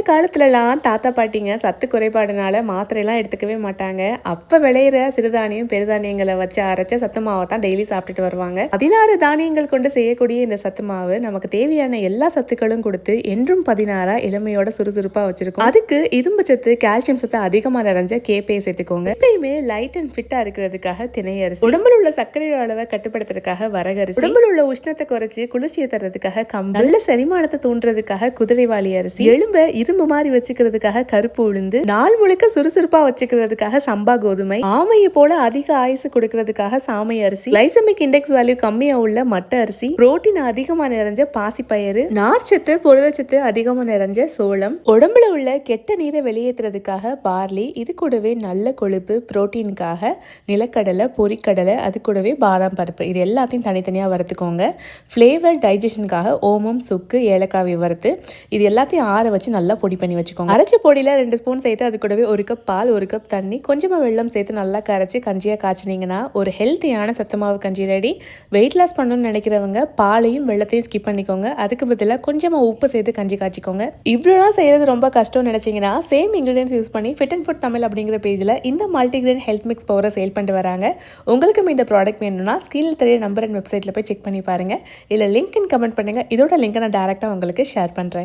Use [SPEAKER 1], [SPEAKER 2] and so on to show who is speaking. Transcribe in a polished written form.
[SPEAKER 1] காலத்துலலாம் தாத்தா பாட்டிங்க சத்து குறைபாடுனால மாத்திரையெல்லாம் எடுத்துக்கவே மாட்டாங்க. அப்ப விளையிற சிறுதானியம் பெருதானியங்களை வச்சு அரைச்ச சத்து மாவை தான் டெய்லி சாப்பிட்டுட்டு வருவாங்க. 16 தானியங்கள் கொண்டு செய்யக்கூடிய இந்த சத்து மாவு நமக்கு தேவையான எல்லா சத்துக்களும் கொடுத்து என்றும் 16 இளமையோட சுறுசுறுப்பா வச்சிருக்கும். அதுக்கு இரும்பு சத்து கால்சியம் சத்து அதிகமா நிறைஞ்ச கேப்பையை சேர்த்துக்கோங்க. எப்பயுமே லைட் அண்ட் ஃபிட்டா இருக்கிறதுக்காக திணை அரிசி, உடம்புல உள்ள சர்க்கரையோட அளவை கட்டுப்படுத்துறதுக்காக வரகரிசி, உடம்புல உள்ள உஷ்ணத்தை குறைச்சு குளிர்ச்சியை தர்றதுக்காக கம்பு, நல்ல செரிமானத்தை தூண்டுறதுக்காக குதிரைவாளி அரிசி, எலும்ப இரும்பு மாதிரி வச்சுக்கிறதுக்காக கருப்பு உளுந்து, நாள் முழுக்க சுறுசுறுப்பா வச்சுக்கிறதுக்காக சம்பா கோதுமை, ஆமையை போல அதிக ஆயுசு கொடுக்கறதுக்காக சாமை அரிசி, கிளைசமிக் இண்டெக்ஸ் வேல்யூ கம்மியா உள்ள மட்டை அரிசி, புரோட்டீன் அதிகமா நிறைஞ்ச பாசிப்பயிறு, நார்ச்சத்து புரதச்சத்து அதிகமா நிறைஞ்ச சோளம், உடம்புல உள்ள கெட்ட நீரை வெளியேற்றுறதுக்காக பார்லி, இது கூடவே நல்ல கொழுப்பு புரோட்டீனுக்காக நிலக்கடலை, பொரிக்கடலை, அது கூடவே பாதாம் பருப்பு, இது எல்லாத்தையும் தனித்தனியாக வறுத்துக்கோங்க. ஃப்ளேவர் டைஜஷனுக்காக ஓமம், சுக்கு, ஏலக்காய் வறுத்து இது எல்லாத்தையும் ஆற வச்சு நல்லா பொடி பண்ணி வச்சுக்கோங்க. அரைச்ச பொடியில் 2 ஸ்பூன் சேர்த்து அது கூடவே 1 கப் பால், 1 கப் தண்ணி, கொஞ்சமாக வெள்ளம் சேர்த்து நல்லா கரைச்சி கஞ்சியாக காய்ச்சினீங்கன்னா ஒரு ஹெல்த்தியான சத்துமாவு கஞ்சி ரெடி. வெயிட் லாஸ் பண்ணணும்னு நினைக்கிறவங்க பாலையும் வெள்ளத்தையும் ஸ்கிப் பண்ணிக்கோங்க. அதுக்கு பதிலாக கொஞ்சமாக உப்பு சேர்த்து கஞ்சி காய்ச்சிக்கோங்க. இவ்வளோலாம் செய்யறது ரொம்ப கஷ்டம்னு நினைச்சிங்கன்னா சேம் இன்கிரீடியன்ஸ் யூஸ் பண்ணி ஃபிட் அண்ட் ஃபுட் தமிழ் அப்படிங்கிற பேஜில் இந்த மல்டிகிரெயின் ஹெல்த் மிக்ஸ் பவுடரை சேல் பண்ணிட்டு வராங்க. உங்களுக்கும் இந்த ப்ராடக்ட் வேணும்னா ஸ்க்ரீனில் தெரிய நம்பர் அண்ட் வெப்சைட்டில் போய் செக் பண்ணி பாருங்கள். இல்லை லிங்க்னு கமெண்ட் பண்ணுங்கள். இதோட லிங்க்கை நான் டேரெக்டாக உங்களுக்கு ஷேர் பண்ணுறேன்.